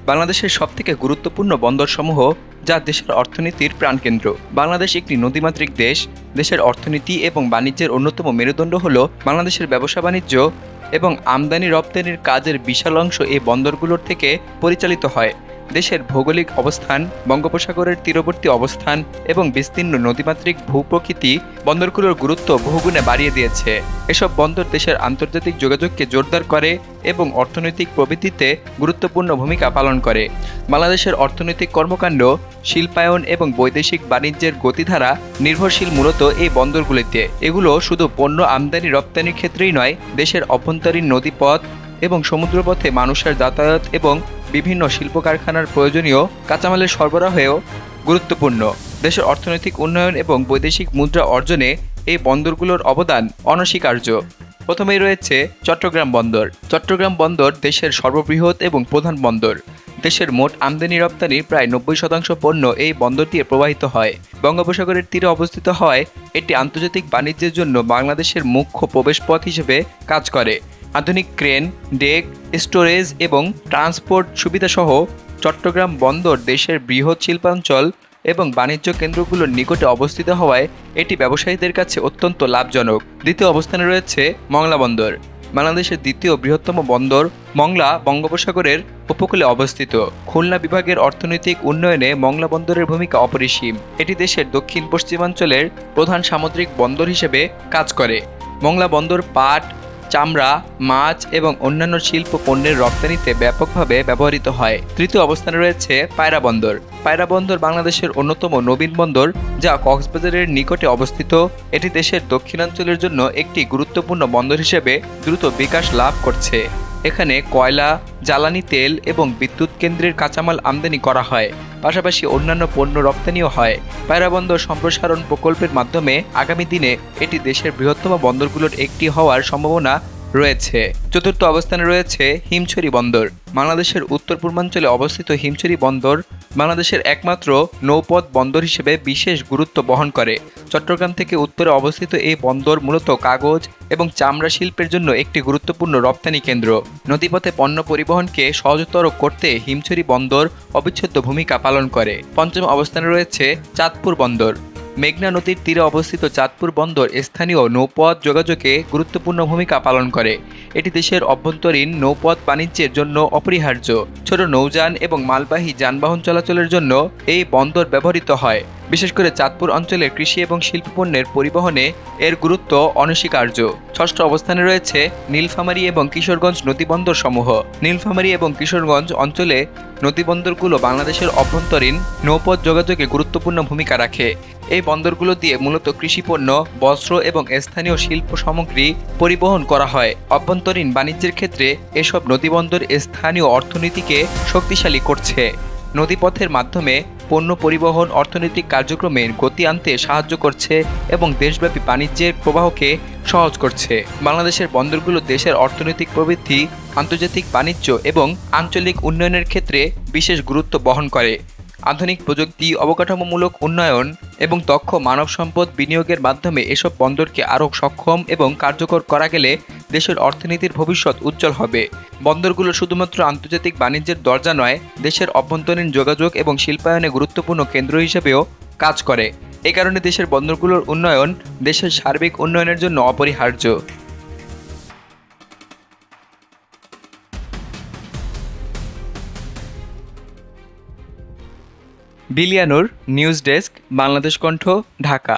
বাংলাদেশের সবথেকে গুরুত্বপূর্ণ বন্দরসমূহ যা দেশের অর্থনীতির প্রাণকেন্দ্র। বাংলাদেশ একটি নদীমাতৃক দেশ। দেশের অর্থনীতি এবং বাণিজ্যের অন্যতম মেরুদণ্ড হল বাংলাদেশের ব্যবসা বাণিজ্য এবং আমদানি রপ্তানির কাজের বিশাল অংশ এই বন্দরগুলোর থেকে পরিচালিত হয়। দেশের ভৌগোলিক অবস্থান, বঙ্গোপসাগরের তীরবর্তী অবস্থান এবং বিস্তীর্ণ নদীমাতৃক ভূপ্রকৃতি বন্দরগুলোর গুরুত্ব বহুগুণে বাড়িয়ে দিয়েছে। এসব বন্দর দেশের আন্তর্জাতিক যোগাযোগকে জোরদার করে এবং অর্থনৈতিক প্রবৃদ্ধিতে গুরুত্বপূর্ণ ভূমিকা পালন করে। বাংলাদেশের অর্থনৈতিক কর্মকাণ্ড, শিল্পায়ন এবং বৈদেশিক বাণিজ্যের গতিধারা নির্ভরশীল মূলত এই বন্দরগুলিতে। এগুলো শুধু পণ্য আমদানি রপ্তানির ক্ষেত্রেই নয়, দেশের অভ্যন্তরীণ নদীপথ এবং সমুদ্রপথে মানুষের যাতায়াত এবং বিভিন্ন শিল্প কারখানার প্রয়োজনীয় কাঁচামালের সরবরাহেও গুরুত্বপূর্ণ। দেশের অর্থনৈতিক উন্নয়ন এবং বৈদেশিক মুদ্রা অর্জনে এই বন্দরগুলোর অবদান অনস্বীকার্য। প্রথমেই রয়েছে চট্টগ্রাম বন্দর। চট্টগ্রাম বন্দর দেশের সর্ববৃহৎ এবং প্রধান বন্দর। দেশের মোট আমদানি রপ্তানির প্রায় 90% পণ্য এই বন্দর দিয়ে প্রবাহিত হয়। বঙ্গোপসাগরের তীরে অবস্থিত হওয়ায় এটি আন্তর্জাতিক বাণিজ্যের জন্য বাংলাদেশের মুখ্য প্রবেশপথ হিসেবে কাজ করে। আধুনিক ক্রেন, ডেক, স্টোরেজ এবং ট্রান্সপোর্ট সুবিধাসহ চট্টগ্রাম বন্দর দেশের বৃহৎ শিল্পাঞ্চল এবং বাণিজ্য কেন্দ্রগুলোর নিকটে অবস্থিত হওয়ায় এটি ব্যবসায়ীদের কাছে অত্যন্ত লাভজনক। দ্বিতীয় অবস্থানে রয়েছে মংলা বন্দর। বাংলাদেশের দ্বিতীয় বৃহত্তম বন্দর মংলা বঙ্গোপসাগরের উপকূলে অবস্থিত। খুলনা বিভাগের অর্থনৈতিক উন্নয়নে মংলা বন্দরের ভূমিকা অপরিসীম। এটি দেশের দক্ষিণ পশ্চিমাঞ্চলের প্রধান সামুদ্রিক বন্দর হিসেবে কাজ করে। মংলা বন্দর পাট, চামড়া, মাছ এবং অন্যান্য শিল্প পণ্যের রপ্তানিতে ব্যাপকভাবে ব্যবহৃত হয়। তৃতীয় অবস্থানে রয়েছে পায়রা বন্দর। পায়রা বন্দর বাংলাদেশের অন্যতম নবীন বন্দর যা কক্সবাজারের নিকটে অবস্থিত। এটি দেশের দক্ষিণাঞ্চলের জন্য একটি গুরুত্বপূর্ণ বন্দর হিসেবে দ্রুত বিকাশ লাভ করছে। এখানে কয়লা, জ্বালানি তেল এবং বিদ্যুৎ কেন্দ্রের কাঁচামাল আমদানি করা হয়, পাশাপাশি অন্যান্য পণ্য রপ্তানিও হয়। পায়রা বন্দর সম্প্রসারণ প্রকল্পের মাধ্যমে আগামী দিনে এটি দেশের বৃহত্তম বন্দরগুলোর একটি হওয়ার সম্ভাবনা রয়েছে। চতুর্থ অবস্থানে রয়েছে হিমছড়ি বন্দর। বাংলাদেশের উত্তর পূর্বাঞ্চলে অবস্থিত হিমছড়ি বন্দর বাংলাদেশের একমাত্র নৌপথ বন্দর হিসেবে বিশেষ গুরুত্ব বহন করে। চট্টগ্রাম থেকে উত্তরে অবস্থিত এই বন্দর মূলত কাগজ এবং চামড়া শিল্পের জন্য একটি গুরুত্বপূর্ণ রপ্তানি কেন্দ্র। নদীপথে পণ্য পরিবহনকে সহজতর করতে হিমছড়ি বন্দর অবিচ্ছেদ্য ভূমিকা পালন করে। পঞ্চম অবস্থানে রয়েছে চাঁদপুর বন্দর। মেঘনা নদীর তীরে অবস্থিত চাঁদপুর বন্দর স্থানীয় নৌপথ যোগাযোগে গুরুত্বপূর্ণ ভূমিকা পালন করে। এটি দেশের অভ্যন্তরীণ নৌপথ বাণিজ্যের জন্য অপরিহার্য। ছোট নৌযান এবং মালবাহী যানবাহন চলাচলের জন্য এই বন্দর ব্যবহৃত হয়। বিশেষ করে চাঁদপুর অঞ্চলের কৃষি এবং শিল্প পণ্যের পরিবহনে এর গুরুত্ব অনস্বীকার্য। ষষ্ঠ অবস্থানে রয়েছে নীলফামারী এবং কিশোরগঞ্জ নদীবন্দর সমূহ। নীলফামারী এবং কিশোরগঞ্জ অঞ্চলে নদীবন্দরগুলো বাংলাদেশের অভ্যন্তরীণ নৌপথ যোগাযোগে গুরুত্বপূর্ণ ভূমিকা রাখে। এই বন্দরগুলো দিয়ে মূলত কৃষিপণ্য, বস্ত্র এবং স্থানীয় শিল্প সামগ্রী পরিবহন করা হয়। অভ্যন্তরীণ বাণিজ্যের ক্ষেত্রে এসব নদীবন্দর স্থানীয় অর্থনীতিকে শক্তিশালী করছে। নদীপথের মাধ্যমে পণ্য পরিবহন অর্থনৈতিক কার্যক্রমের গতি আনতে সাহায্য করছে এবং দেশব্যাপী বাণিজ্যের প্রবাহকে সহজ করছে। বাংলাদেশের বন্দরগুলো দেশের অর্থনৈতিক প্রবৃদ্ধি, আন্তর্জাতিক বাণিজ্য এবং আঞ্চলিক উন্নয়নের ক্ষেত্রে বিশেষ গুরুত্ব বহন করে। আধুনিক প্রযুক্তি, অবকাঠামোমূলক উন্নয়ন এবং দক্ষ মানব সম্পদ বিনিয়োগের মাধ্যমে এসব বন্দরকে আরও সক্ষম এবং কার্যকর করা গেলে দেশের অর্থনীতির ভবিষ্যৎ উজ্জ্বল হবে। বন্দরগুলো শুধুমাত্র আন্তর্জাতিক বাণিজ্যের দরজা নয়, দেশের অভ্যন্তরীণ যোগাযোগ এবং শিল্পায়নে গুরুত্বপূর্ণ কেন্দ্র হিসেবেও কাজ করে। এ কারণে দেশের বন্দরগুলোর উন্নয়ন দেশের সার্বিক উন্নয়নের জন্য অপরিহার্য। বিলিয়ানুর, নিউজ ডেস্ক, বাংলাদেশ কণ্ঠ, ঢাকা।